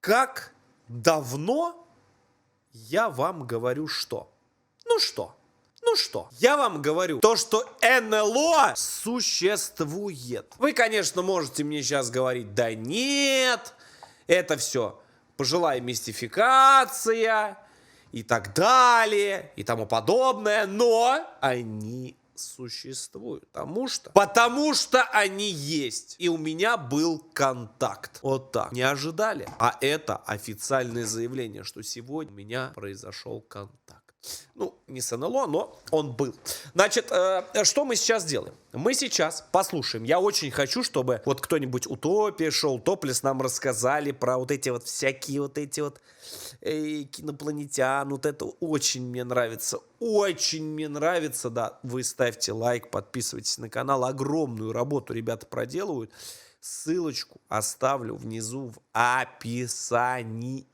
Как давно я вам говорю что? Ну что? Ну что? Я вам говорю то, что НЛО существует. Вы, конечно, можете мне сейчас говорить, да нет, это все пожилая мистификация и так далее, и тому подобное, но они существуют. Потому что они есть. И у меня был контакт. Вот так. Не ожидали? А это официальное заявление, что сегодня у меня произошел контакт. Ну, не с НЛО, но он был. Значит, что мы сейчас делаем? Мы сейчас послушаем. Я очень хочу, чтобы вот кто-нибудь Утопия шел, Топлес нам рассказали про вот эти вот всякие вот эти вот инопланетян. Вот это очень мне нравится. Очень мне нравится. Да, вы ставьте лайк, подписывайтесь на канал. Огромную работу ребята проделывают. Ссылочку оставлю внизу в описании.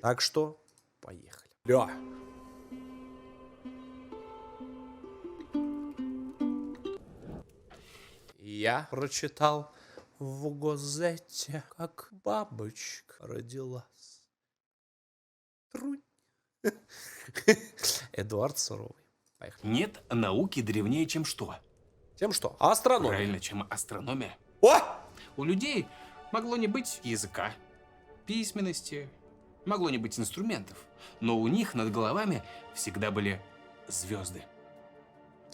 Так что, поехали. Ля. Я прочитал в газете, как бабочка родилась. Трунь. Эдуард Суровый. Поехали. Нет науки древнее, чем что? Тем что? Астрономия. Правильно, чем астрономия. О! У людей могло не быть языка, письменности, могло не быть инструментов, но у них над головами всегда были звезды.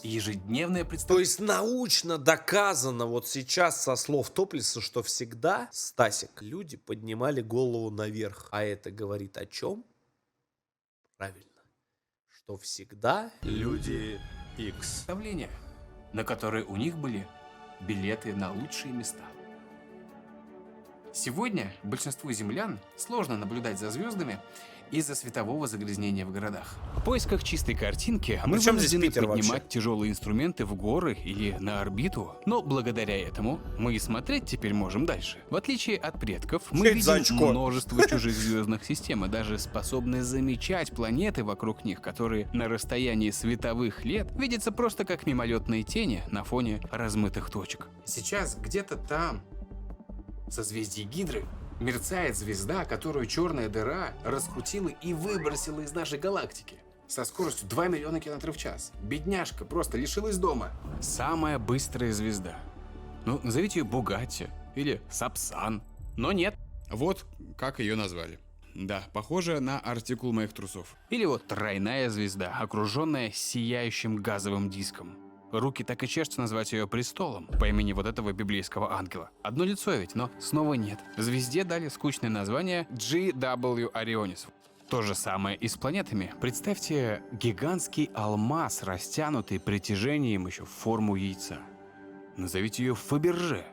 Ежедневное То представление. есть научно доказано вот сейчас со слов Топлеса, что всегда, Стасик, люди поднимали голову наверх. А это говорит о чем? Правильно. Что всегда люди X. На которые у них были билеты на лучшие места. Сегодня большинству землян сложно наблюдать за звездами из-за светового загрязнения в городах. В поисках чистой картинки мы при чем здесь вынуждены Питер поднимать вообще? тяжелые инструменты в горы или на орбиту, но благодаря этому мы и смотреть теперь можем дальше. В отличие от предков, мы Что это за видим очко? множество чужих звездных систем и даже способны замечать планеты вокруг них, которые на расстоянии световых лет видятся просто как мимолетные тени на фоне размытых точек. Сейчас где-то там, в созвездии Гидры, мерцает звезда, которую черная дыра раскрутила и выбросила из нашей галактики. Со скоростью 2 миллиона километров в час. Бедняжка просто лишилась дома. Самая быстрая звезда. Ну, назовите ее Бугатти или Сапсан. Но нет. Вот как ее назвали. Да, похоже на артикул моих трусов. Или вот тройная звезда, окруженная сияющим газовым диском. Руки так и чешутся назвать ее престолом по имени вот этого библейского ангела. Одно лицо ведь, но снова нет. Звезде дали скучное название GW Orionis. То же самое и с планетами. Представьте гигантский алмаз, растянутый притяжением еще в форму яйца. Назовите ее Фаберже.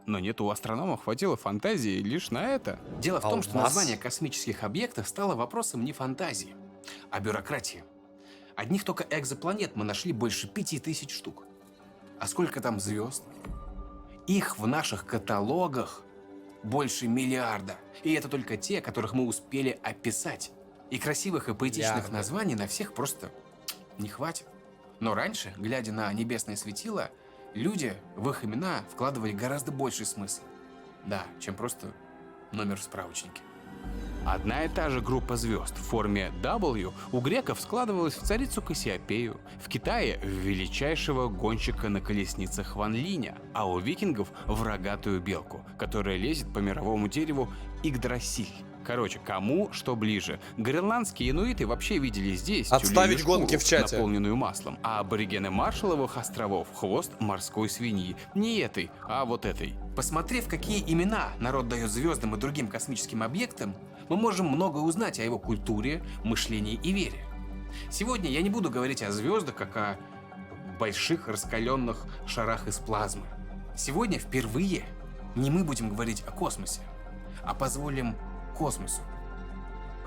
Но нет, у астрономов хватило фантазии лишь на это. Дело в том, что Алмаз? название космических объектов стало вопросом не фантазии, а бюрократии. Одних только экзопланет мы нашли больше 5000 штук. А сколько там звезд? Их в наших каталогах больше миллиарда. И это только те, которых мы успели описать. И красивых и поэтичных Миллиарды. названий на всех просто не хватит. Но раньше, глядя на небесное светило, люди в их имена вкладывали гораздо больший смысл. Да, чем просто номер в справочнике. Одна и та же группа звезд в форме W у греков складывалась в царицу Кассиопею, в Китае в величайшего гонщика на колесницах Ван Линя, а у викингов в рогатую белку, которая лезет по мировому дереву Игдрасиль. Короче, кому что ближе. Гренландские инуиты вообще видели здесь Отставить тюленью гонки шкуру, в чате. наполненную маслом, а аборигены Маршалловых островов хвост морской свиньи. Не этой, а вот этой. Посмотрев, какие имена народ дает звездам и другим космическим объектам, мы можем многое узнать о его культуре, мышлении и вере. Сегодня я не буду говорить о звездах, как о больших раскаленных шарах из плазмы. Сегодня впервые не мы будем говорить о космосе, а позволим космосу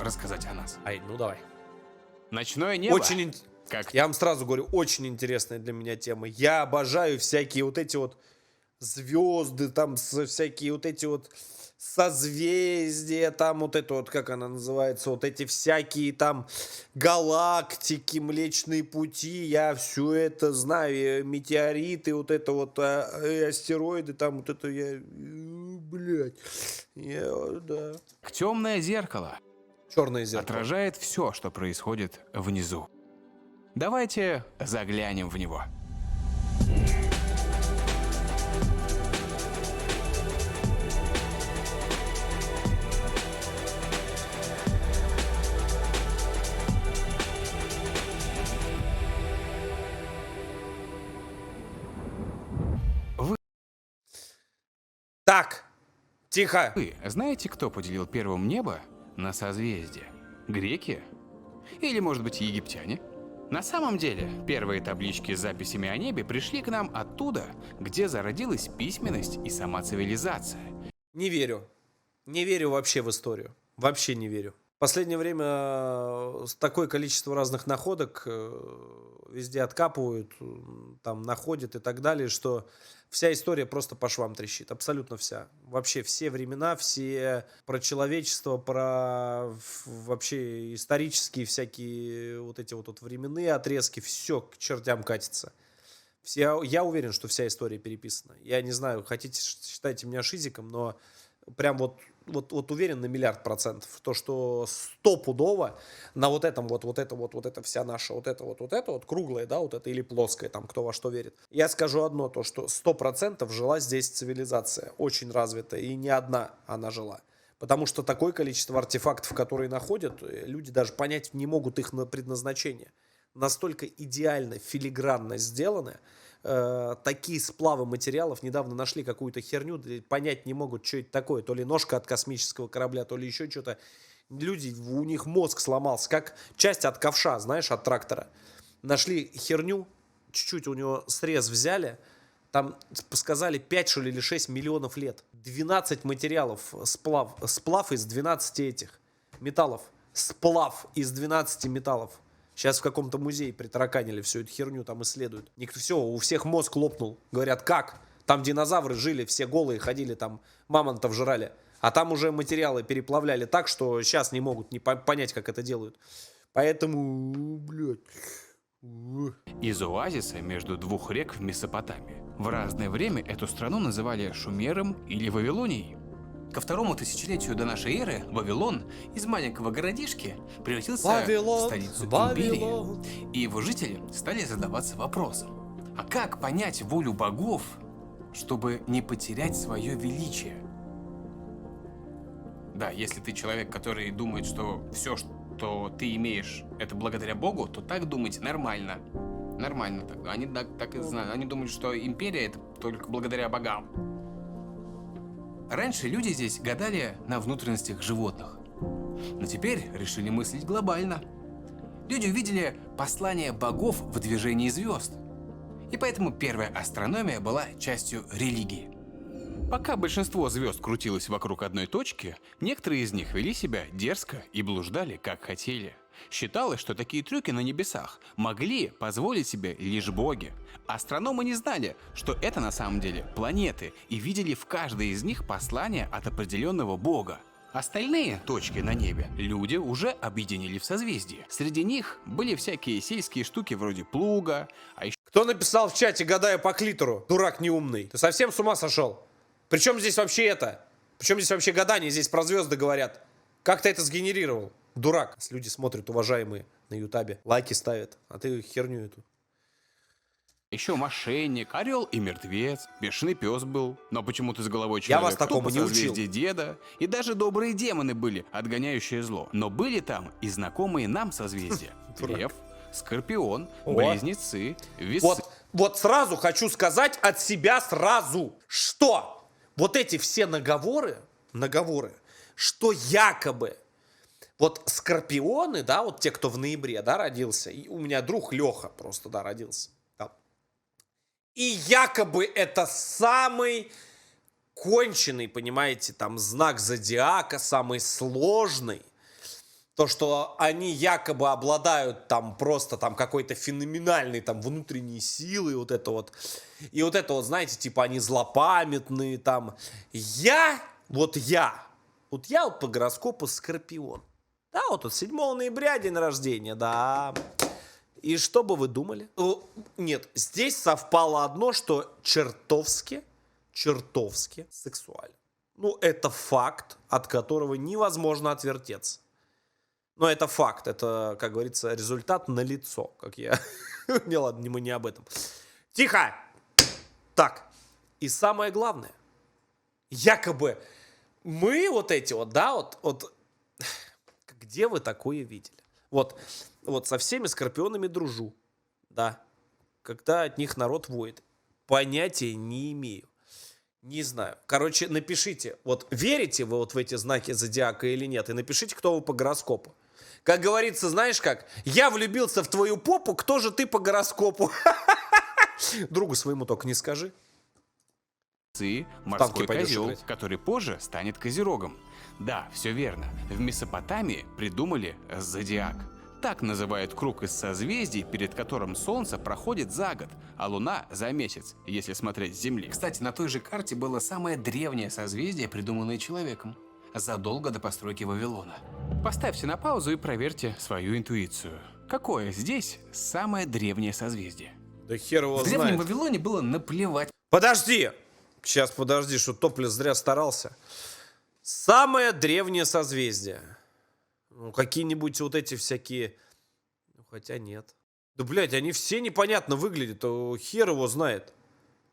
рассказать о нас. Ай, ну давай. Ночное небо. Очень, Как я вам сразу говорю, очень интересная для меня тема. Я обожаю всякие вот эти вот звезды, там всякие вот эти вот созвездия, там вот это вот, как она называется, вот эти всякие там галактики, Млечные пути, я все это знаю, метеориты, вот это вот астероиды, там вот это я, блядь, да. Темное зеркало Черное зеркало. отражает все, что происходит внизу. Давайте заглянем в него. Так, тихо. Вы знаете, кто поделил первым небо на созвездия? Греки? Или, может быть, египтяне? На самом деле, первые таблички с записями о небе пришли к нам оттуда, где зародилась письменность и сама цивилизация. Не верю. Не верю вообще в историю. Вообще не верю. В последнее время такое количество разных находок везде откапывают, там находят и так далее, что вся история просто по швам трещит. Абсолютно вся. Вообще все времена, все про человечество, про вообще исторические всякие вот эти вот временные отрезки, все к чертям катится. Я уверен, что вся история переписана. Я не знаю, хотите считайте меня шизиком, но прям вот уверен на 1,000,000%. То, что стопудово на вот этом вот это вся наша вот это круглая, да, вот это или плоская, там кто во что верит. Я скажу одно, то, что 100% жила здесь цивилизация, очень развитая, и не одна она жила. Потому что такое количество артефактов, которые находят, люди даже понять не могут их предназначение. Настолько идеально, филигранно сделаны, такие сплавы материалов. Недавно нашли какую-то херню, понять не могут, что это такое. То ли ножка от космического корабля, то ли еще что-то. Люди, у них мозг сломался, как часть от ковша, знаешь, от трактора. Нашли херню, чуть-чуть у него срез взяли, там сказали 5 что ли, или 6 миллионов лет. 12 материалов, сплав из 12 этих металлов. Сплав из 12 металлов. Сейчас в каком-то музее притараканили всю эту херню, там исследуют. Все, у всех мозг лопнул. Говорят, как? Там динозавры жили, все голые ходили, там мамонтов жрали. А там уже материалы переплавляли так, что сейчас не могут не понять, как это делают. Поэтому, блядь... Из оазиса между двух рек в Месопотамии. В разное время эту страну называли Шумером или Вавилонией. Ко второму тысячелетию до нашей эры Вавилон из маленького городишки превратился в столицу империи, и его жители стали задаваться вопросом: а как понять волю богов, чтобы не потерять свое величие? Да, если ты человек, который думает, что все, что ты имеешь, это благодаря Богу, то так думать нормально. Нормально так. Они так и знают. Они думают, что империя это только благодаря богам. Раньше люди здесь гадали на внутренностях животных, но теперь решили мыслить глобально. Люди увидели послание богов в движении звезд, и поэтому первая астрономия была частью религии. Пока большинство звезд крутилось вокруг одной точки, некоторые из них вели себя дерзко и блуждали, как хотели. Считалось, что такие трюки на небесах могли позволить себе лишь боги. Астрономы не знали, что это на самом деле планеты, и видели в каждой из них послание от определенного бога. Остальные точки на небе люди уже объединили в созвездии. Среди них были всякие сельские штуки вроде плуга, а еще... Кто написал в чате, гадая по клитору? Дурак неумный. Ты совсем с ума сошел? Причем здесь вообще это? Причем здесь вообще гадание? Здесь про звезды говорят. Как ты это сгенерировал? Дурак. Люди смотрят, уважаемые, на ютабе. Лайки ставят. А ты херню эту. Еще мошенник, орел и мертвец, бешеный пес был, но почему-то с головой Я человек, вас такому не учил. созвездие деда, и даже добрые демоны были, отгоняющие зло. Но были там и знакомые нам созвездия. Лев, Скорпион, Близнецы, Весы. Вот сразу хочу сказать от себя сразу, что вот эти все наговоры, что якобы вот скорпионы, да, вот те, кто в ноябре, да, родился, и у меня друг Леха просто, да, родился. Да. И якобы это самый конченый, понимаете, там, знак зодиака, самый сложный. То, что они якобы обладают там просто там какой-то феноменальной там внутренней силой, вот это вот. И вот это вот, знаете, типа они злопамятные там. Вот я вот по гороскопу Скорпион. Да, вот 7 ноября день рождения, да. И что бы вы думали? Нет, здесь совпало одно, что чертовски сексуально. Ну, это факт, от которого невозможно отвертеться. Но это факт, это, как говорится, результат налицо, как я... Не, ладно, мы не об этом. Тихо! Так, и самое главное, якобы мы вот эти вот, да, вот, где вы такое видели? Вот со всеми скорпионами дружу, да, когда от них народ воет. Понятия не имею. Не знаю. Короче, напишите, вот верите вы вот в эти знаки зодиака или нет, и напишите, кто вы по гороскопу. Как говорится, знаешь как, я влюбился в твою попу, кто же ты по гороскопу? Другу своему только не скажи. Морской козел, который позже станет козерогом. Да, все верно. В Месопотамии придумали зодиак. Так называют круг из созвездий, перед которым Солнце проходит за год, а Луна за месяц, если смотреть с Земли. Кстати, на той же карте было самое древнее созвездие, придуманное человеком, задолго до постройки Вавилона. Поставьте на паузу и проверьте свою интуицию. Какое здесь самое древнее созвездие? Да хер его знает. В древнем Вавилоне было наплевать. Подожди! Сейчас подожди, что Топлес зря старался. Самое древнее созвездие. Ну, какие-нибудь вот эти всякие... Ну, хотя нет. Да, блядь, они все непонятно выглядят. Хер его знает.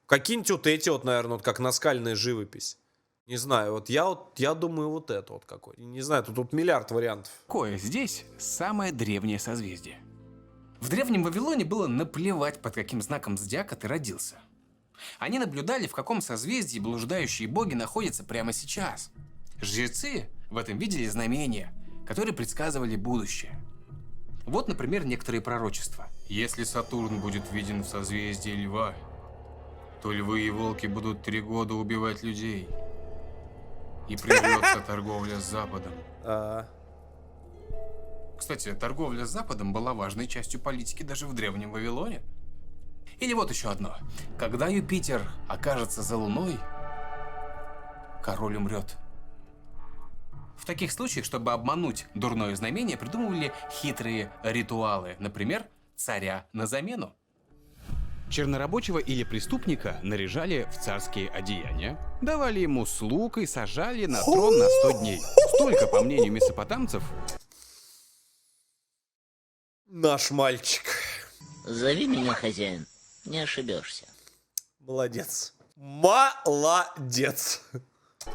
Какие-нибудь вот эти вот, наверное, вот как наскальная живопись. Не знаю, вот я думаю, вот это вот какой. Не знаю, тут миллиард вариантов. Какое здесь самое древнее созвездие? В древнем Вавилоне было наплевать, под каким знаком зодиака ты родился. Они наблюдали, в каком созвездии блуждающие боги находятся прямо сейчас. Жрецы в этом видели знамения, которые предсказывали будущее. Вот, например, некоторые пророчества. Если Сатурн будет виден в созвездии Льва, то львы и волки будут 3 года убивать людей. И прервется торговля с Западом. Кстати, торговля с Западом была важной частью политики даже в древнем Вавилоне. Или вот еще одно. Когда Юпитер окажется за Луной, король умрет. В таких случаях, чтобы обмануть дурное знамение, придумывали хитрые ритуалы. Например, царя на замену. Чернорабочего или преступника наряжали в царские одеяния, давали ему слуг и сажали на трон на 100 дней. Столько, по мнению месопотамцев. Наш мальчик. Зови меня хозяин, не ошибешься. Молодец. Молодец.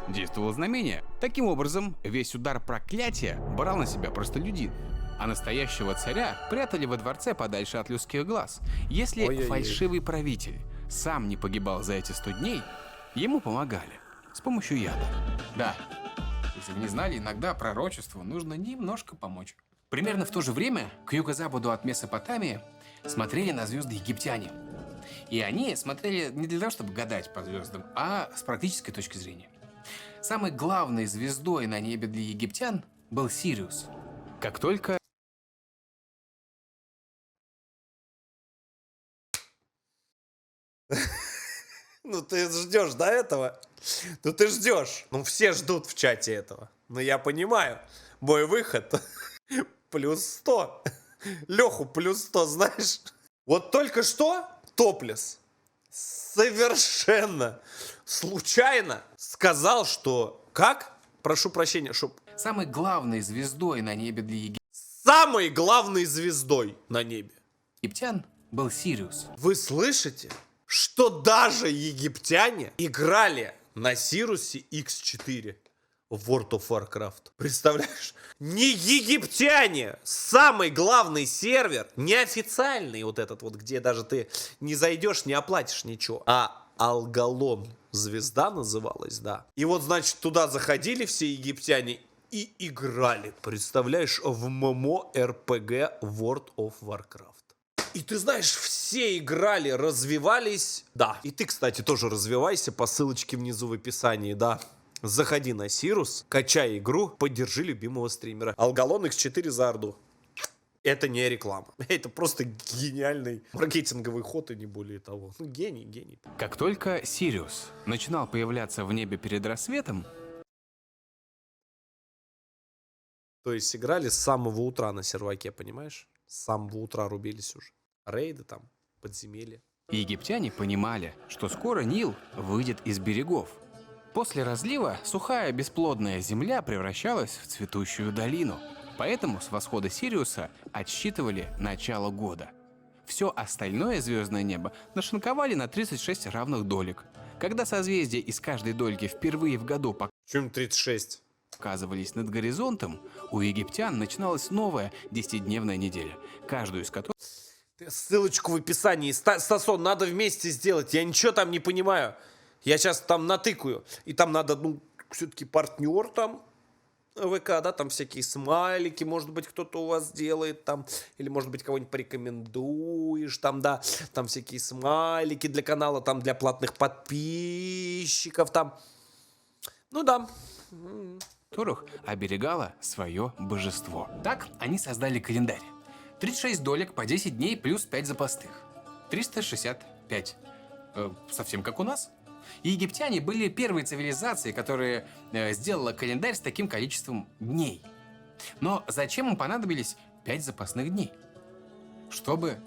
Действовало знамение. Таким образом, весь удар проклятия брал на себя простолюдин. А настоящего царя прятали во дворце подальше от людских глаз. Если Ой-ой-ой. фальшивый правитель сам не погибал за эти 100 дней, ему помогали с помощью яда. Да, если вы не знали, иногда пророчеству нужно немножко помочь. Примерно в то же время к юго-западу от Месопотамии смотрели на звезды египтяне. И они смотрели не для того, чтобы гадать по звездам, а с практической точки зрения. Самой главной звездой на небе для египтян был Сириус. Как только Ну ты ждешь до этого? Ну ты ждешь. Ну все ждут в чате этого. Но я понимаю. Мой выход плюс 100. Леху плюс 100, знаешь? Вот только что Топлес совершенно случайно сказал, что... Как? Прошу прощения, что... самой главной звездой на небе для Самой главной звездой на небе. египтян был Сириус. Вы слышите, что даже египтяне играли на Сирусе X4 в World of Warcraft? Представляешь? Не египтяне! Самый главный сервер, неофициальный вот этот вот, где даже ты не зайдешь, не оплатишь ничего, а Алгалон звезда называлась, да. И вот, значит, туда заходили все египтяне и играли, представляешь, в ММО-РПГ World of Warcraft. И ты знаешь, все играли, развивались. Да, и ты, кстати, тоже развивайся по ссылочке внизу в описании, да. Заходи на Сирус, качай игру, поддержи любимого стримера. Алгалон X4 за Орду. Это не реклама. Это просто гениальный маркетинговый ход и не более того. Ну, гений, гений. Как только Сириус начинал появляться в небе перед рассветом, То есть играли с самого утра на серваке, понимаешь? С самого утра рубились уже. Рейды там, подземелья. египтяне понимали, что скоро Нил выйдет из берегов. После разлива сухая бесплодная земля превращалась в цветущую долину. Поэтому с восхода Сириуса отсчитывали начало года. Все остальное звездное небо нашинковали на 36 равных долек. Когда созвездия из каждой дольки впервые в году Чем 36? показывались над горизонтом, у египтян начиналась новая 10-дневная неделя, каждую из которых Ссылочку в описании. Стасон, надо вместе сделать. Я ничего там не понимаю. Я сейчас там натыкаю. И там надо, ну, все-таки партнер там. ВК, да, там всякие смайлики, может быть, кто-то у вас делает там, или, может быть, кого-нибудь порекомендуешь, там, да, там всякие смайлики для канала, там, для платных подписчиков, там, ну, да. оберегало свое божество. Так они создали календарь. 36 долек по 10 дней плюс 5 запасных. 365. Совсем как у нас. И египтяне были первой цивилизацией, которая сделала календарь с таким количеством дней. Но зачем им понадобились 5 запасных дней? Чтобы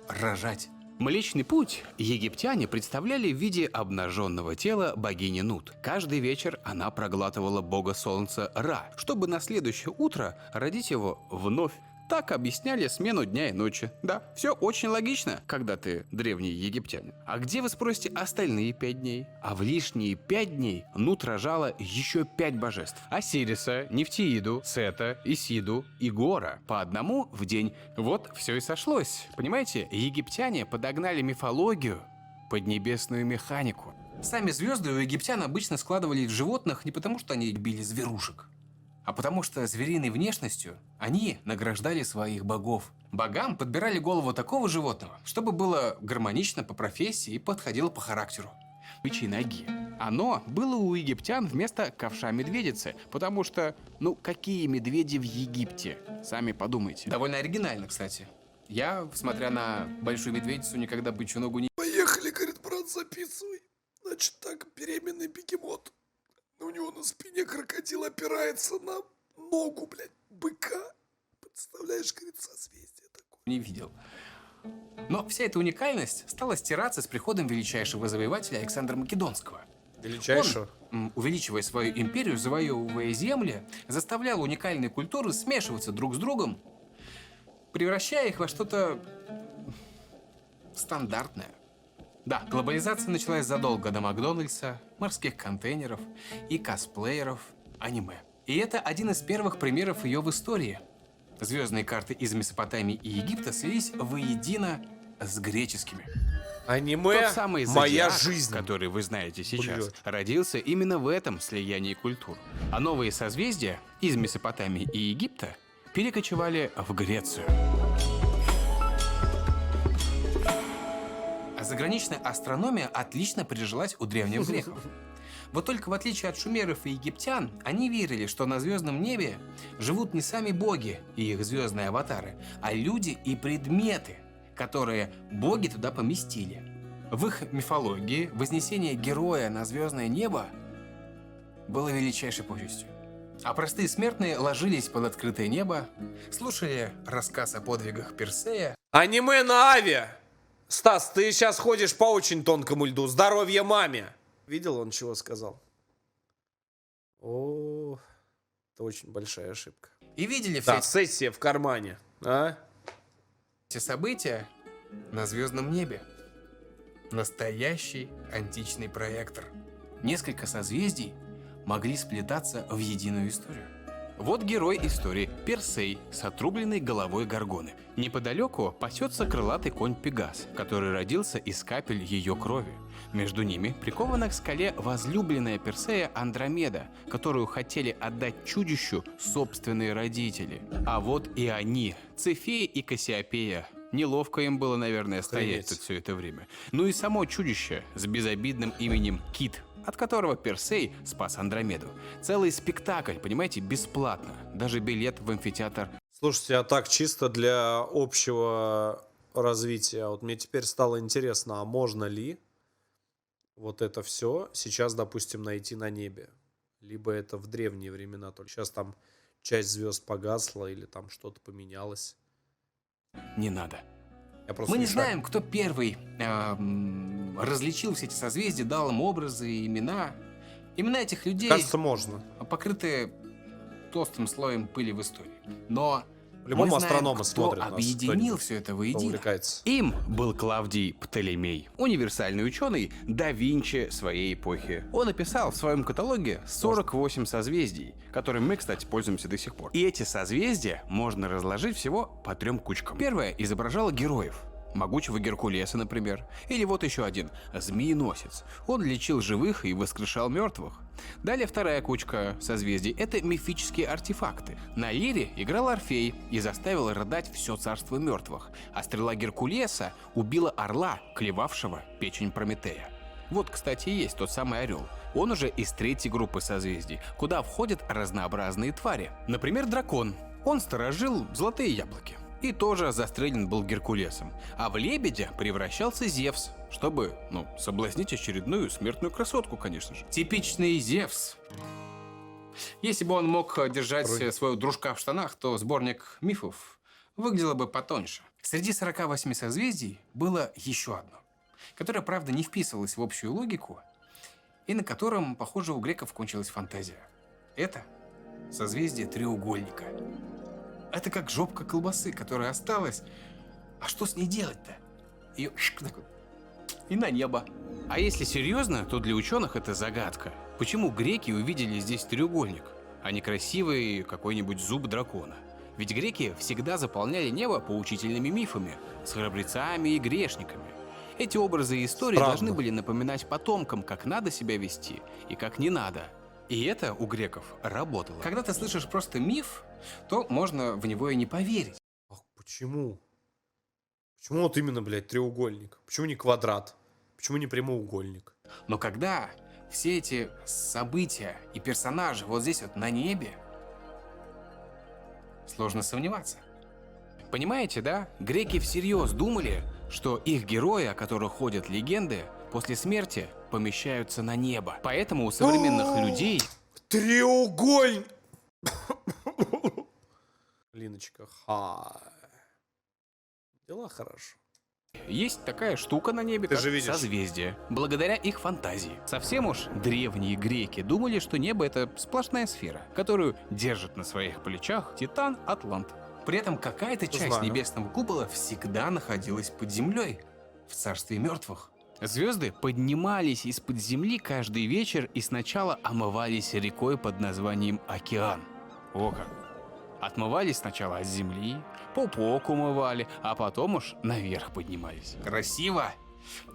рожать. Млечный путь египтяне представляли в виде обнаженного тела богини Нут. Каждый вечер она проглатывала бога солнца Ра, чтобы на следующее утро родить его вновь. Так объясняли смену дня и ночи. Да, все очень логично, когда ты древний египтянин. А где, вы спросите, остальные 5 дней? А в лишние 5 дней Нут рожала еще 5 божеств. Осириса, Нефтииду, Сета, Исиду и Гора. По одному в день. Вот все и сошлось. Понимаете, египтяне подогнали мифологию под небесную механику. Сами звезды у египтян обычно складывали в животных не потому, что они любили зверушек, а потому что звериной внешностью они награждали своих богов. Богам подбирали голову такого животного, чтобы было гармонично по профессии и подходило по характеру. Бычьей ноги. Оно было у египтян вместо ковша медведицы, потому что, ну, какие медведи в Египте? Сами подумайте. Довольно оригинально, кстати. Я, смотря на большую медведицу, никогда бычью ногу не... Поехали, говорит, брат, записывай. Значит так, беременный бегемот. У него на спине крокодил опирается на ногу, блядь, быка. Представляешь, говорит, созвездие такое. Не видел. Но вся эта уникальность стала стираться с приходом величайшего завоевателя Александра Македонского. Величайшего? Он, увеличивая свою империю, завоевывая земли, заставлял уникальные культуры смешиваться друг с другом, превращая их во что-то стандартное. Да, глобализация началась задолго до Макдональдса, морских контейнеров и косплееров аниме. И это один из первых примеров ее в истории. Звездные карты из Месопотамии и Египта слились воедино с греческими. Аниме Тот самый «Моя зодиак, жизнь», который вы знаете сейчас, Блядь. родился именно в этом слиянии культур. А новые созвездия из Месопотамии и Египта перекочевали в Грецию. Заграничная астрономия отлично прижилась у древних греков. Вот только в отличие от шумеров и египтян, они верили, что на звездном небе живут не сами боги и их звездные аватары, а люди и предметы, которые боги туда поместили. В их мифологии вознесение героя на звездное небо было величайшей почестью. А простые смертные ложились под открытое небо, слушали рассказ о подвигах Персея. Аниме на Аве. Стас, ты сейчас ходишь по очень тонкому льду. Здоровья маме. Видел, он чего сказал? О, это очень большая ошибка. И видели Да, все сессия в кармане. А? эти события на звездном небе. Настоящий античный проектор. Несколько созвездий могли сплетаться в единую историю. Вот герой истории Персей с отрубленной головой Горгоны. Неподалеку пасется крылатый конь Пегас, который родился из капель ее крови. Между ними прикована к скале возлюбленная Персея Андромеда, которую хотели отдать чудищу собственные родители. А вот и они, Цефея и Кассиопея. Неловко им было, наверное, стоять Охренеть. тут все это время. Ну и само чудище с безобидным именем Кит. от которого Персей спас Андромеду. Целый спектакль, понимаете, бесплатно. Даже билет в амфитеатр. Слушайте, а так чисто для общего развития, вот мне теперь стало интересно, а можно ли вот это все сейчас, допустим, найти на небе? Либо это в древние времена, только сейчас там часть звезд погасла или там что-то поменялось. Не надо. Я просто Мы не шарю. знаем, кто первый различил все эти созвездия, дал им образы и имена. Имена этих людей Кажется, можно. покрыты толстым слоем пыли в истории. Но По-любому мы знаем, астрономы кто смотрят нас, объединил кто-нибудь, все это кто воедино. увлекается. Им был Клавдий Птолемей, универсальный ученый да Винчи своей эпохи. Он описал в своем каталоге 48 созвездий, которыми мы, кстати, пользуемся до сих пор. И эти созвездия можно разложить всего по 3 кучкам. Первое изображало героев. Могучего Геркулеса, например. Или вот еще один – Змееносец. Он лечил живых и воскрешал мертвых. Далее вторая кучка созвездий – это мифические артефакты. На лире играл Орфей и заставил рыдать все царство мертвых, а стрела Геркулеса убила орла, клевавшего печень Прометея. Вот, кстати, и есть тот самый орел. Он уже из 3-й группы созвездий, куда входят разнообразные твари. Например, дракон. Он сторожил золотые яблоки. И тоже застрелен был Геркулесом. А в лебедя превращался Зевс, чтобы, соблазнить очередную смертную красотку, конечно же. Типичный Зевс. Если бы он мог держать своего дружка в штанах, то сборник мифов выглядело бы потоньше. Среди 48 созвездий было еще одно, которое, правда, не вписывалось в общую логику, и на котором, похоже, у греков кончилась фантазия. Это созвездие треугольника. Это как жопка колбасы, которая осталась. А что с ней делать-то? Ее так вот и на небо. А если серьезно, то для ученых это загадка. Почему греки увидели здесь треугольник, а не красивый какой-нибудь зуб дракона? Ведь греки всегда заполняли небо поучительными мифами с храбрецами и грешниками. Эти образы и истории должны были напоминать потомкам, как надо себя вести и как не надо. И это у греков работало. Когда ты слышишь просто миф, то можно в него и не поверить. Ах, почему? Почему вот именно, блядь, треугольник? Почему не квадрат? Почему не прямоугольник? Но когда все эти события и персонажи вот здесь вот на небе, сложно сомневаться. Понимаете, да? Греки всерьез думали, что их герои, о которых ходят легенды, после смерти помещаются на небо. Поэтому у современных людей... Треугольник! Линочка, дела хорошо. Есть такая штука на небе, Ты как же видишь. созвездия. Благодаря их фантазии. Совсем уж древние греки думали, что небо — это сплошная сфера, которую держит на своих плечах Титан Атлант. При этом какая-то часть Знаю. небесного купола всегда находилась под землей, в царстве мертвых. Звезды поднимались из-под земли каждый вечер и сначала омывались рекой под названием Океан. О как! Отмывались сначала от земли, пупок умывали, а потом уж наверх поднимались. Красиво!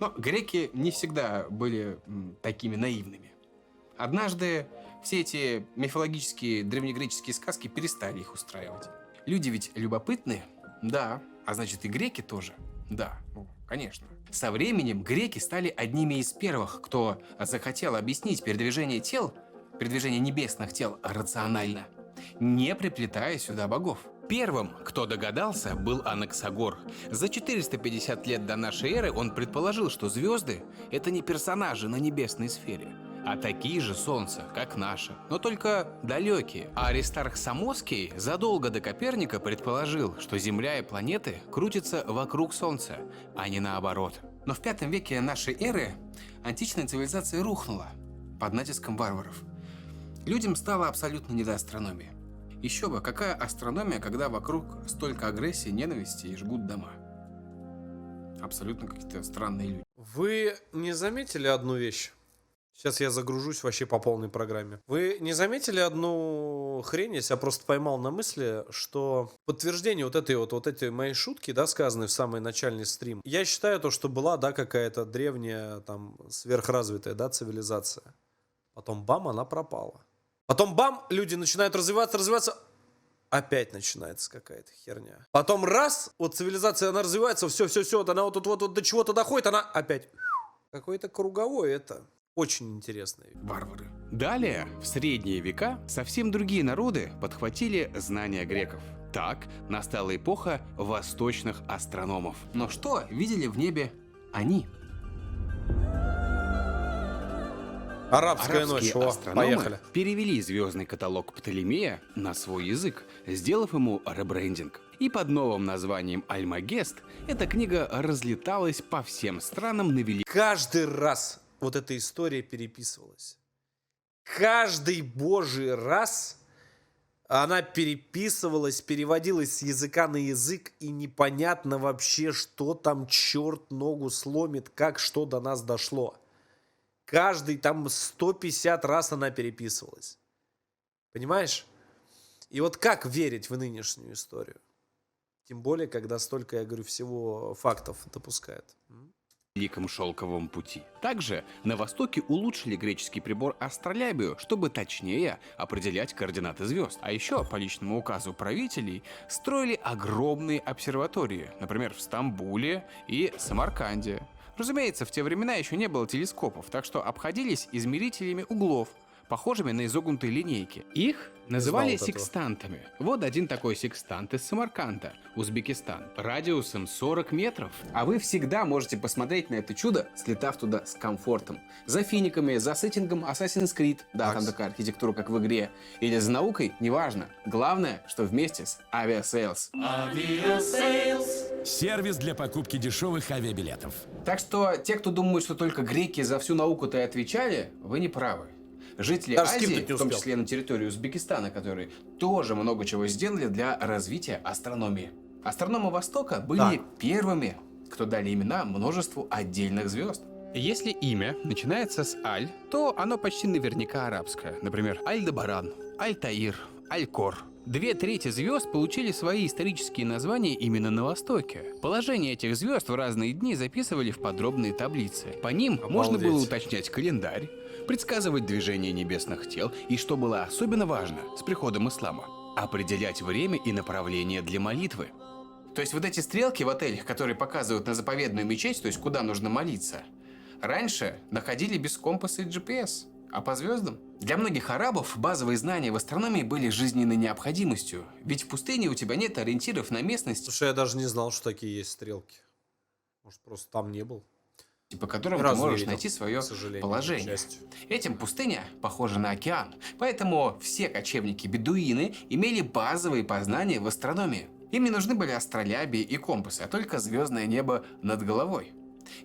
Но греки не всегда были такими наивными. Однажды все эти мифологические древнегреческие сказки перестали их устраивать. Люди ведь любопытные? Да. А значит, и греки тоже? Да, конечно. Со временем греки стали одними из первых, кто захотел объяснить передвижение небесных тел рационально, не приплетая сюда богов. Первым, кто догадался, был Анаксагор. За 450 лет до нашей эры он предположил, что звезды — это не персонажи на небесной сфере, а такие же солнца, как наше, но только далекие. А Аристарх Самоский задолго до Коперника предположил, что Земля и планеты крутятся вокруг Солнца, а не наоборот. Но в V веке нашей эры античная цивилизация рухнула под натиском варваров. Людям стало абсолютно не до астрономии. Еще бы, какая астрономия, когда вокруг столько агрессии, ненависти и жгут дома? Абсолютно какие-то странные люди. Вы не заметили одну вещь? Сейчас я загружусь вообще по полной программе. Вы не заметили одну хрень? Я себя просто поймал на мысли, что подтверждение вот этой моей шутки, да, сказанной в самый начальный стрим, я считаю то, что была, да, какая-то древняя, там, сверхразвитая, да, цивилизация. Потом бам, она пропала. Потом бам, люди начинают развиваться, опять начинается какая-то херня. Потом раз, вот цивилизация, она развивается, все, она вот до чего-то доходит, она опять. Какое-то круговое это. Очень интересная вещь. Варвары. Далее, в средние века, совсем другие народы подхватили знания греков. Так настала эпоха восточных астрономов. Но что видели в небе они? Арабская ночь. Арабские О, астрономы поехали. перевели звездный каталог Птолемея на свой язык, сделав ему ребрендинг. И под новым названием «Альмагест» эта книга разлеталась по всем странам на великий. Каждый раз вот эта история переписывалась. Каждый божий раз она переписывалась, переводилась с языка на язык, и непонятно вообще, что там черт ногу сломит, как что до нас дошло. Каждый там 150 раз она переписывалась. Понимаешь? И вот как верить в нынешнюю историю? Тем более, когда столько, я говорю, всего фактов допускают. Великом шелковом пути. Также на Востоке улучшили греческий прибор астролябию, чтобы точнее определять координаты звезд. А еще по личному указу правителей строили огромные обсерватории, например, в Стамбуле и Самарканде. Разумеется, в те времена еще не было телескопов, так что обходились измерителями углов, похожими на изогнутые линейки. Их называли вот этого. секстантами. Вот один такой секстант из Самарканда, Узбекистан, радиусом 40 метров. А вы всегда можете посмотреть на это чудо, слетав туда с комфортом. За финиками, за сеттингом Assassin's Creed, да, там такая архитектура, как в игре, или за наукой, неважно. Главное, что вместе с Aviasales. Сервис для покупки дешевых авиабилетов. Так что те, кто думают, что только греки за всю науку-то и отвечали, вы не правы. Жители Даже Азии, скипнуть не в том успел. числе на территории Узбекистана, которые тоже много чего сделали для развития астрономии. Астрономы Востока были первыми, кто дали имена множеству отдельных звезд. Если имя начинается с «Аль», то оно почти наверняка арабское. Например, Аль-Дабаран, Аль-Таир, Аль-Кор. 2/3 звезд получили свои исторические названия именно на Востоке. Положение этих звезд в разные дни записывали в подробные таблицы. По ним можно было уточнять календарь, предсказывать движение небесных тел и, что было особенно важно, с приходом ислама, определять время и направление для молитвы. То есть вот эти стрелки в отелях, которые показывают на заповедную мечеть, то есть куда нужно молиться, раньше находили без компаса и GPS, а по звездам. Для многих арабов базовые знания в астрономии были жизненной необходимостью, ведь в пустыне у тебя нет ориентиров на местность, Слушай, я даже не знал, что такие есть стрелки. Может, просто там не был. по которым Ни ты разу не можешь видел, найти свое к сожалению, к положение. счастью. Этим пустыня похожа на океан, поэтому все кочевники-бедуины имели базовые познания в астрономии. Им не нужны были астролябии и компасы, а только звездное небо над головой.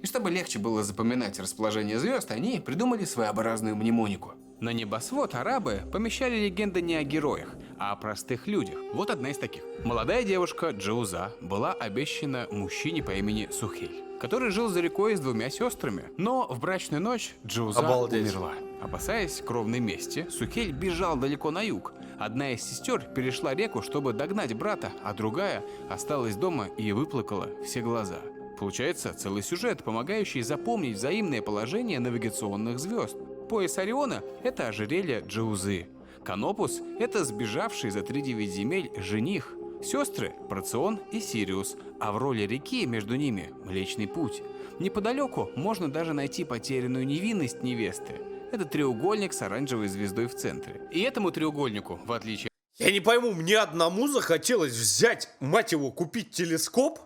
И чтобы легче было запоминать расположение звезд, они придумали своеобразную мнемонику. На небосвод арабы помещали легенды не о героях, а о простых людях. Вот одна из таких. Молодая девушка Джауза была обещана мужчине по имени Сухель, который жил за рекой с 2 сестрами. Но в брачную ночь Джауза Обалдеть. умерла. Опасаясь кровной мести, Сухель бежал далеко на юг. Одна из сестер перешла реку, чтобы догнать брата, а другая осталась дома и выплакала все глаза. Получается целый сюжет, помогающий запомнить взаимное положение навигационных звезд. Пояс Ориона – это ожерелье Джаузы. Канопус – это сбежавший за 3-9 земель жених. Сестры – Процион и Сириус, а в роли реки между ними – Млечный Путь. Неподалеку можно даже найти потерянную невинность невесты. Это треугольник с оранжевой звездой в центре. И этому треугольнику, в отличие Я не пойму, мне одному захотелось взять, мать его, купить телескоп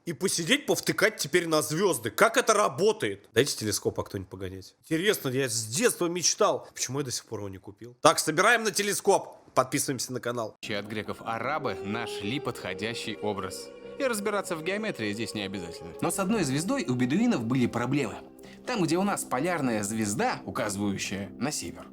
и посидеть, повтыкать теперь на звезды. Как это работает? Дайте телескоп, а кто-нибудь погонять. Интересно, я с детства мечтал. Почему я до сих пор его не купил? Так, собираем на телескоп. Подписываемся на канал. от греков арабы нашли подходящий образ. И разбираться в геометрии здесь не обязательно. Но с одной звездой у бедуинов были проблемы. Там, где у нас полярная звезда, указывающая на север,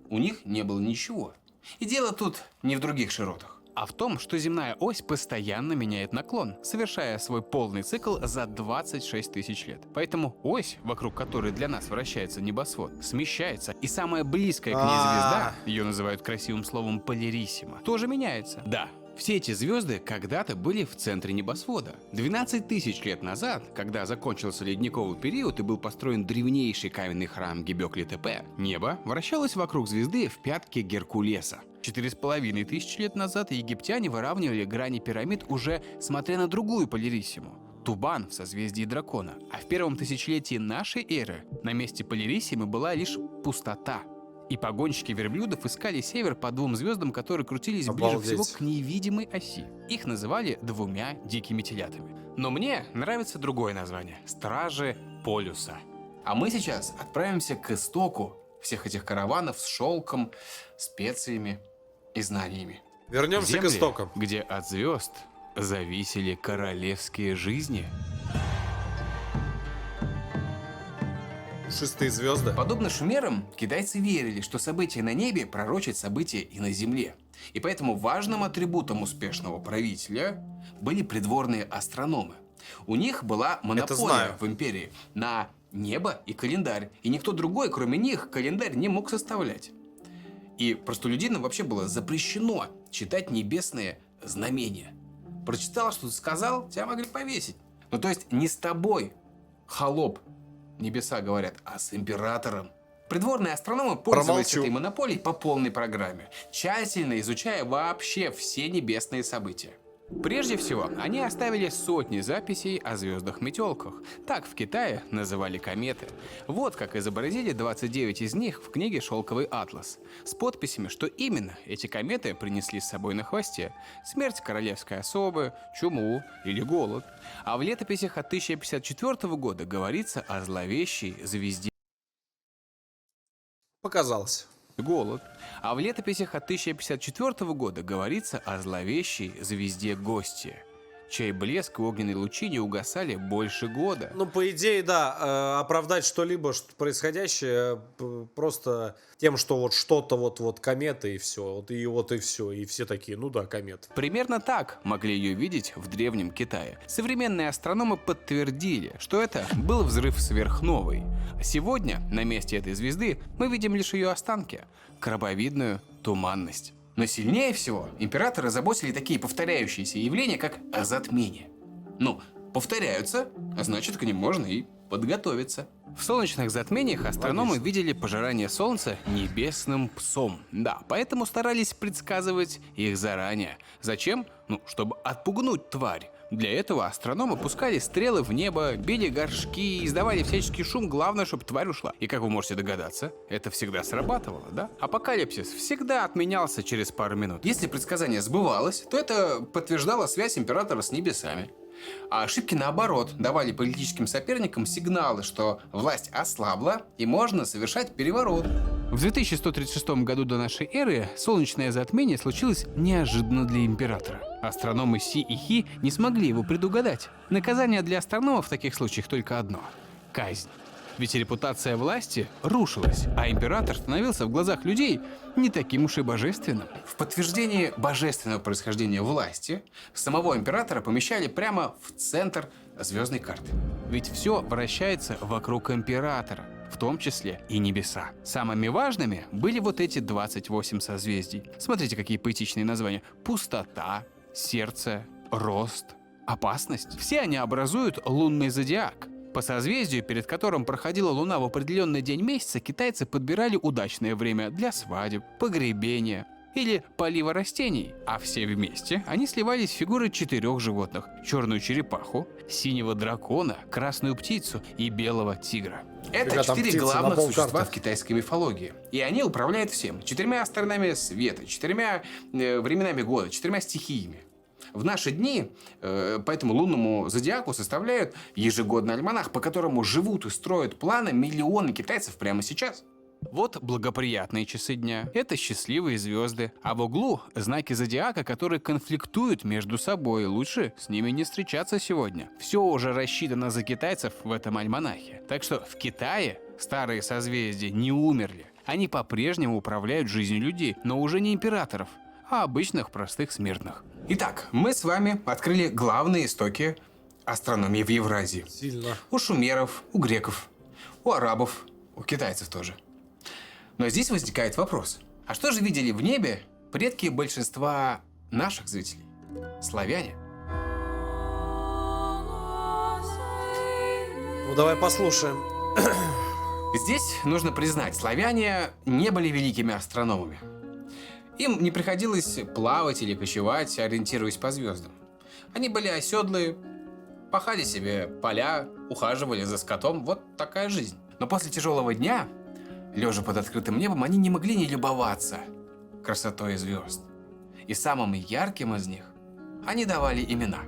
у них не было ничего. И дело тут не в других широтах. А в том, что земная ось постоянно меняет наклон, совершая свой полный цикл за 26 тысяч лет. Поэтому ось, вокруг которой для нас вращается небосвод, смещается, и самая близкая к ней звезда, ее называют красивым словом полярисима, тоже меняется. Да, все эти звезды когда-то были в центре небосвода. 12 тысяч лет назад, когда закончился ледниковый период и был построен древнейший каменный храм Гебекли-Тепе, небо вращалось вокруг звезды в пятке Геркулеса. 4,5 тысячи лет назад египтяне выравнивали грани пирамид уже смотря на другую полярисиму, Тубан в созвездии Дракона. А в первом тысячелетии нашей эры на месте Полирисимы была лишь пустота. И погонщики верблюдов искали север по двум звездам, которые крутились ближе Обалдеть. всего к невидимой оси. Их называли двумя дикими телятами. Но мне нравится другое название – Стражи Полюса. А мы сейчас отправимся к истоку всех этих караванов с шелком, специями и знаниями. Вернемся к Земли, истокам. где от звезд зависели королевские жизни. Шестые звезды. Подобно шумерам, китайцы верили, что события на небе пророчат события и на земле. И поэтому важным атрибутом успешного правителя были придворные астрономы. У них была монополия знаю. в империи на небо и календарь. И никто другой, кроме них, календарь не мог составлять. И простолюдинам вообще было запрещено читать небесные знамения. Прочитал, что ты сказал, тебя могли повесить. Ну то есть не с тобой, холоп, небеса говорят, а с императором. Придворные астрономы пользовались Промолчу. этой монополией по полной программе, тщательно изучая вообще все небесные события. Прежде всего, они оставили сотни записей о звездах-метелках. Так в Китае называли кометы. Вот как изобразили 29 из них в книге «Шелковый атлас» с подписями, что именно эти кометы принесли с собой на хвосте: смерть королевской особы, чуму или голод. А в летописях от 1054 года говорится о зловещей звезде Показалось. голод. А в летописях от 1054 года говорится о зловещей звезде Гостия, чей блеск и огненные лучи не угасали больше года. Ну, по идее, да, оправдать что-либо происходящее просто тем, что вот что-то вот комета и все, вот и все, и все такие, ну да, комета. Примерно так могли ее видеть в Древнем Китае. Современные астрономы подтвердили, что это был взрыв сверхновой. А сегодня на месте этой звезды мы видим лишь ее останки – крабовидную туманность. Но сильнее всего императоры заботили такие повторяющиеся явления, как затмение. Ну, повторяются, а значит, к ним можно и подготовиться. В солнечных затмениях астрономы видели пожирание Солнца небесным псом. Да, поэтому старались предсказывать их заранее. Зачем? Ну, чтобы отпугнуть тварь. Для этого астрономы пускали стрелы в небо, били горшки, издавали всяческий шум, главное, чтобы тварь ушла. И как вы можете догадаться, это всегда срабатывало, да? Апокалипсис всегда отменялся через пару минут. Если предсказание сбывалось, то это подтверждало связь императора с небесами. А ошибки, наоборот, давали политическим соперникам сигналы, что власть ослабла и можно совершать переворот. В 2136 году до нашей эры солнечное затмение случилось неожиданно для императора. Астрономы Си и Хи не смогли его предугадать. Наказание для астрономов в таких случаях только одно – казнь. Ведь репутация власти рушилась, а император становился в глазах людей не таким уж и божественным. В подтверждении божественного происхождения власти самого императора помещали прямо в центр звездной карты. Ведь все вращается вокруг императора, в том числе и небеса. Самыми важными были вот эти 28 созвездий. Смотрите, какие поэтичные названия: пустота, сердце, рост, опасность. Все они образуют лунный зодиак. По созвездию, перед которым проходила Луна в определенный день месяца, китайцы подбирали удачное время для свадеб, погребения или полива растений, а все вместе они сливались в фигуры 4 животных: черную черепаху, синего дракона, красную птицу и белого тигра. Это Ребята, 4 птицы на главных полкарты. существа в китайской мифологии. И они управляют всем: 4 сторонами света, 4 временами года, 4 стихиями. В наши дни по этому лунному зодиаку составляют ежегодный альманах, по которому живут и строят планы миллионы китайцев прямо сейчас. Вот благоприятные часы дня. Это счастливые звезды. А в углу знаки зодиака, которые конфликтуют между собой. Лучше с ними не встречаться сегодня. Все уже рассчитано за китайцев в этом альманахе. Так что в Китае старые созвездия не умерли. Они по-прежнему управляют жизнью людей, но уже не императоров, а обычных простых смертных. Итак, мы с вами открыли главные истоки астрономии в Евразии. Сильно. У шумеров, у греков, у арабов, у китайцев тоже. Но здесь возникает вопрос: а что же видели в небе предки большинства наших зрителей? Славяне. Ну, давай послушаем. Здесь нужно признать, славяне не были великими астрономами. Им не приходилось плавать или кочевать, ориентируясь по звездам. Они были оседлые Пахали себе поля, ухаживали за скотом. Вот такая жизнь. Но после тяжелого дня, лежа под открытым небом, они не могли не любоваться красотой звезд. И самым ярким из них они давали имена.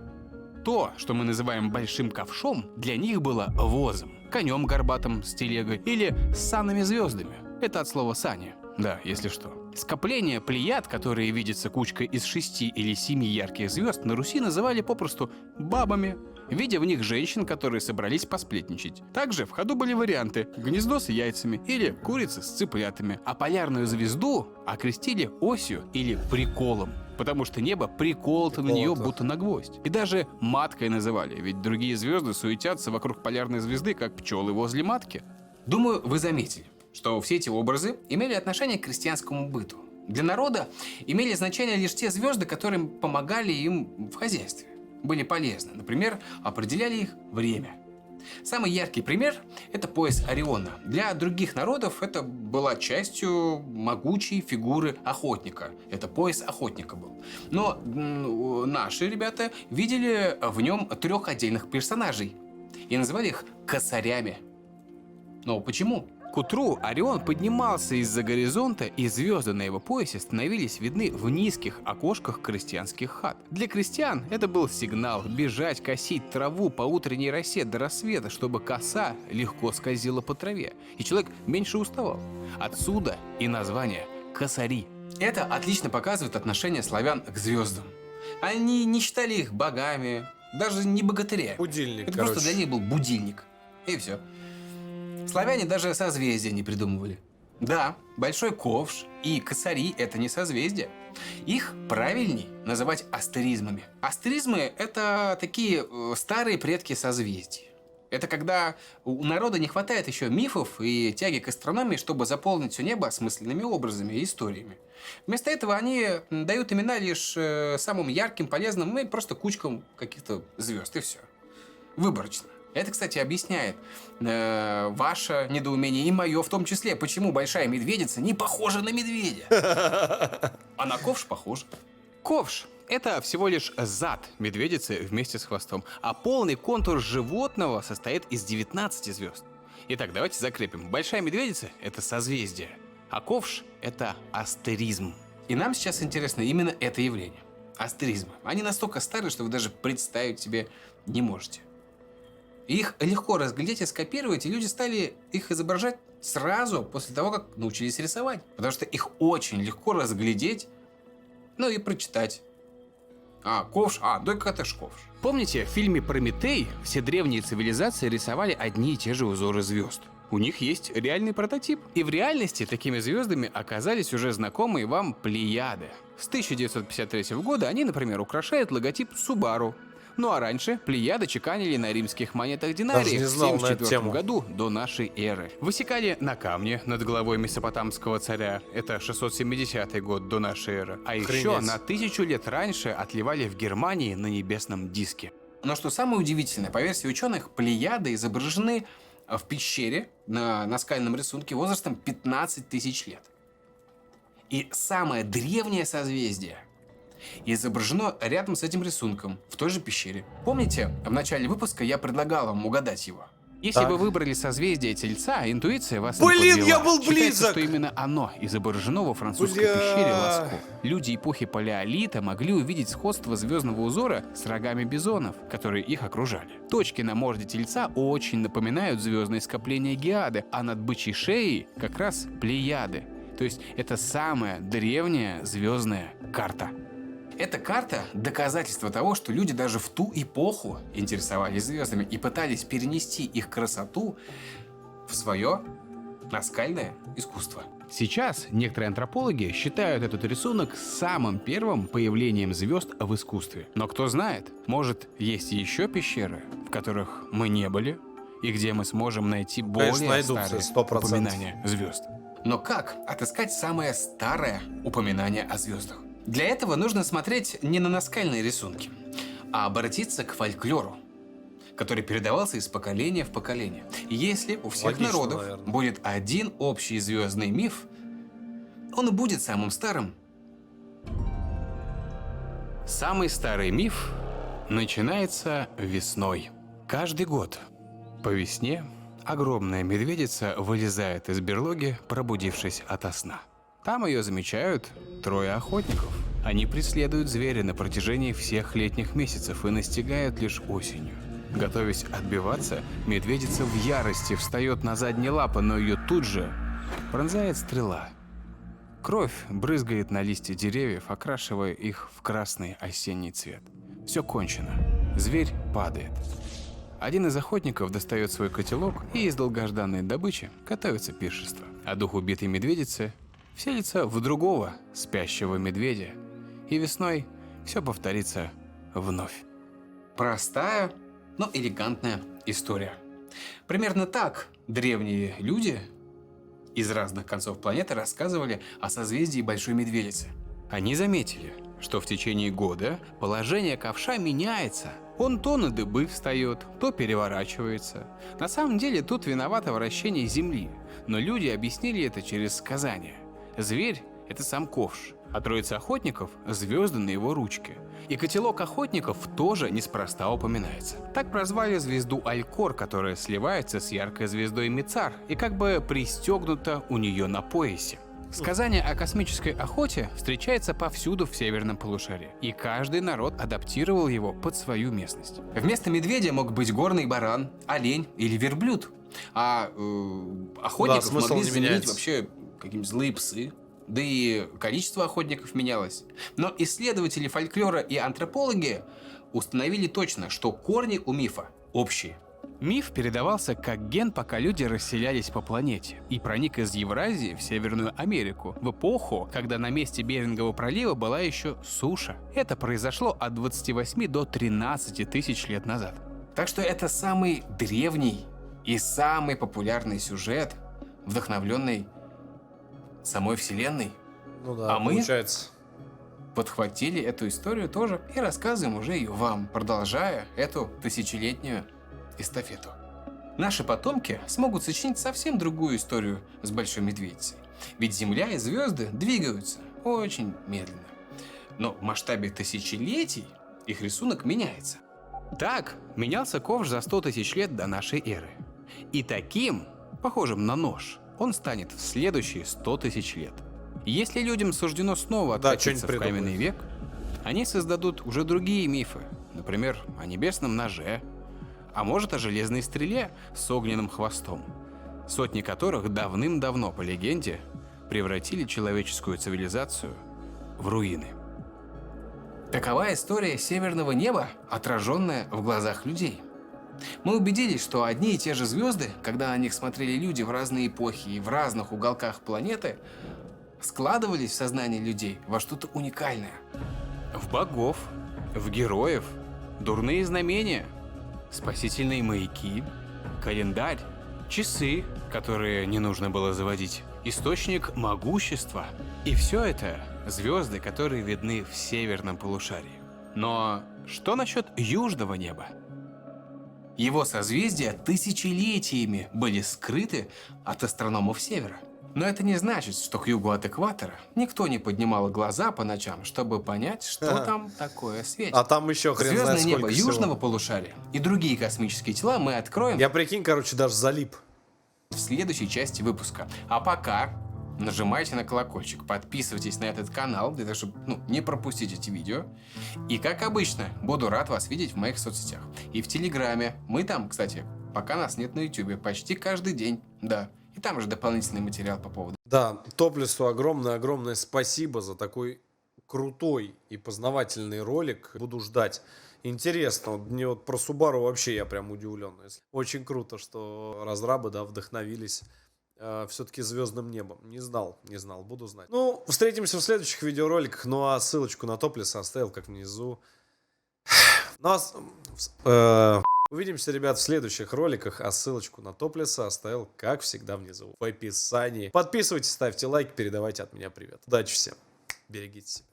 То, что мы называем большим ковшом, для них было возом, конем горбатым с телегой или санными звездами. Это от слова «сани». Да, если что. Скопление плеяд, которые видятся кучкой из 6 или 7 ярких звезд, на Руси называли попросту бабами, видя в них женщин, которые собрались посплетничать. Также в ходу были варианты гнездо с яйцами или курица с цыплятами, а полярную звезду окрестили осью или приколом, потому что небо приколото на нее будто на гвоздь. И даже маткой называли, ведь другие звезды суетятся вокруг полярной звезды, как пчелы возле матки. Думаю, вы заметили, что все эти образы имели отношение к крестьянскому быту. Для народа имели значение лишь те звезды, которые помогали им в хозяйстве, были полезны. Например, определяли их время. Самый яркий пример – это пояс Ориона. Для других народов это была частью могучей фигуры охотника. Это пояс охотника был. Но наши ребята видели в нем 3 отдельных персонажей и называли их косарями. Но почему? К утру Орион поднимался из-за горизонта, и звезды на его поясе становились видны в низких окошках крестьянских хат. Для крестьян это был сигнал бежать косить траву по утренней росе до рассвета, чтобы коса легко скользила по траве, и человек меньше уставал. Отсюда и название «косари». Это отлично показывает отношение славян к звездам. Они не считали их богами, даже не богатыря. Будильник, Это короче. просто для них был будильник. И все. Славяне даже созвездия не придумывали. Да, большой ковш и косари – это не созвездия. Их правильней называть астеризмами. Астеризмы – это такие старые предки созвездий. Это когда у народа не хватает еще мифов и тяги к астрономии, чтобы заполнить все небо осмысленными образами и историями. Вместо этого они дают имена лишь самым ярким, полезным, и просто кучкам каких-то звезд, и все. Выборочно. Это, кстати, объясняет ваше недоумение и мое в том числе, почему большая медведица не похожа на медведя. А на ковш похожа. Ковш – это всего лишь зад медведицы вместе с хвостом, а полный контур животного состоит из 19 звезд. Итак, давайте закрепим. Большая медведица – это созвездие, а ковш – это астеризм. И нам сейчас интересно именно это явление. Астеризмы. Они настолько старые, что вы даже представить себе не можете. Их легко разглядеть и скопировать, и люди стали их изображать сразу после того, как научились рисовать. Потому что их очень легко разглядеть, ну и прочитать. Ковш, да это ж ковш. Помните, в фильме «Прометей» все древние цивилизации рисовали одни и те же узоры звезд? У них есть реальный прототип. И в реальности такими звездами оказались уже знакомые вам Плеяды. С 1953 года они, например, украшают логотип Subaru. Ну а раньше Плеяды чеканили на римских монетах динариев в 74 году до нашей эры. Высекали на камне над головой месопотамского царя. Это 670 год до нашей эры. А еще на 1000 лет раньше отливали в Германии на небесном диске. Но что самое удивительное, по версии ученых, Плеяды изображены в пещере на наскальном рисунке возрастом 15 тысяч лет. И самое древнее созвездие изображено рядом с этим рисунком, в той же пещере. Помните, в начале выпуска я предлагал вам угадать его? Если вы выбрали созвездие Тельца, интуиция вас не Блин, подвела. я был Считается, близок! что именно оно изображено во французской пещере Ласко. Люди эпохи Палеолита могли увидеть сходство звездного узора с рогами бизонов, которые их окружали. Точки на морде Тельца очень напоминают звездные скопления Геады, а над бычьей шеей как раз Плеяды. То есть это самая древняя звездная карта. Эта карта – доказательство того, что люди даже в ту эпоху интересовались звездами и пытались перенести их красоту в свое наскальное искусство. Сейчас некоторые антропологи считают этот рисунок самым первым появлением звезд в искусстве. Но кто знает, может, есть еще пещеры, в которых мы не были, и где мы сможем найти более найдутся, старые 100%. упоминания звезд. Но как отыскать самое старое упоминание о звездах? Для этого нужно смотреть не на наскальные рисунки, а обратиться к фольклору, который передавался из поколения в поколение. И если у всех Логично, народов наверное. будет один общий звездный миф, он и будет самым старым. Самый старый миф начинается весной. Каждый год по весне огромная медведица вылезает из берлоги, пробудившись ото сна. Там ее замечают 3 охотников. Они преследуют зверя на протяжении всех летних месяцев и настигают лишь осенью. Готовясь отбиваться, медведица в ярости встает на задние лапы, но ее тут же пронзает стрела. Кровь брызгает на листья деревьев, окрашивая их в красный осенний цвет. Все кончено. Зверь падает. Один из охотников достает свой котелок, и из долгожданной добычи готовится пиршество. А дух убитой медведицы вселится в другого спящего медведя. И весной все повторится вновь. Простая, но элегантная история. Примерно так древние люди из разных концов планеты рассказывали о созвездии Большой Медведицы. Они заметили, что в течение года положение ковша меняется. Он то на дыбы встает, то переворачивается. На самом деле тут виновато вращение Земли, но люди объяснили это через сказание. Зверь – это сам ковш, а троица охотников – звезды на его ручке. И котелок охотников тоже неспроста упоминается. Так прозвали звезду Алькор, которая сливается с яркой звездой Мицар и как бы пристегнута у нее на поясе. Сказание о космической охоте встречается повсюду в северном полушарии, и каждый народ адаптировал его под свою местность. Вместо медведя мог быть горный баран, олень или верблюд. А охотников смысл могли не заменить меняется. вообще какие-нибудь злые псы. Да и количество охотников менялось. Но исследователи фольклора и антропологи установили точно, что корни у мифа общие. Миф передавался как ген, пока люди расселялись по планете, и проник из Евразии в Северную Америку в эпоху, когда на месте Берингового пролива была еще суша. Это произошло от 28 до 13 тысяч лет назад. Так что это самый древний и самый популярный сюжет, вдохновленный самой Вселенной. Ну да, А мы? получается. Подхватили эту историю тоже и рассказываем уже ее вам, продолжая эту тысячелетнюю эстафету. Наши потомки смогут сочинить совсем другую историю с Большой Медведицей. Ведь Земля и звезды двигаются очень медленно. Но в масштабе тысячелетий их рисунок меняется. Так менялся ковш за 100 тысяч лет до нашей эры. И таким, похожим на нож, он станет в следующие 100 тысяч лет. Если людям суждено снова Да, откатиться что-нибудь в каменный век, они создадут уже другие мифы. Например, о небесном ноже, а может о железной стреле с огненным хвостом, сотни которых давным-давно, по легенде, превратили человеческую цивилизацию в руины. Такова история северного неба, отраженная в глазах людей. Мы убедились, что одни и те же звезды, когда на них смотрели люди в разные эпохи и в разных уголках планеты, складывались в сознании людей во что-то уникальное. В богов, в героев, дурные знамения, спасительные маяки, календарь, часы, которые не нужно было заводить, источник могущества. И все это звезды, которые видны в северном полушарии. Но что насчет южного неба? Его созвездия тысячелетиями были скрыты от астрономов севера. Но это не значит, что к югу от экватора никто не поднимал глаза по ночам, чтобы понять, что там такое светит. А там еще хрен знает Звездное небо сколько всего. южного полушария и другие космические тела мы откроем Я, прикинь, короче, даже залип. в следующей части выпуска. А пока нажимайте на колокольчик, подписывайтесь на этот канал, для того, чтобы не пропустить эти видео. И, как обычно, буду рад вас видеть в моих соцсетях. И в Телеграме. Мы там, кстати, пока нас нет на Ютубе, почти каждый день. Да. И там же дополнительный материал по поводу. Да, Топлесу огромное спасибо за такой крутой и познавательный ролик. Буду ждать. Интересно, мне вот про Субару вообще я прям удивлен. Очень круто, что разрабы, да, вдохновились все-таки звездным небом. Не знал, буду знать. Ну, встретимся в следующих видеороликах. Ну, а ссылочку на Топлеса оставил как внизу. Увидимся, ребят, в следующих роликах, а ссылочку на Топлеса оставил, как всегда, внизу в описании. Подписывайтесь, ставьте лайк, передавайте от меня привет. Удачи всем, берегите себя.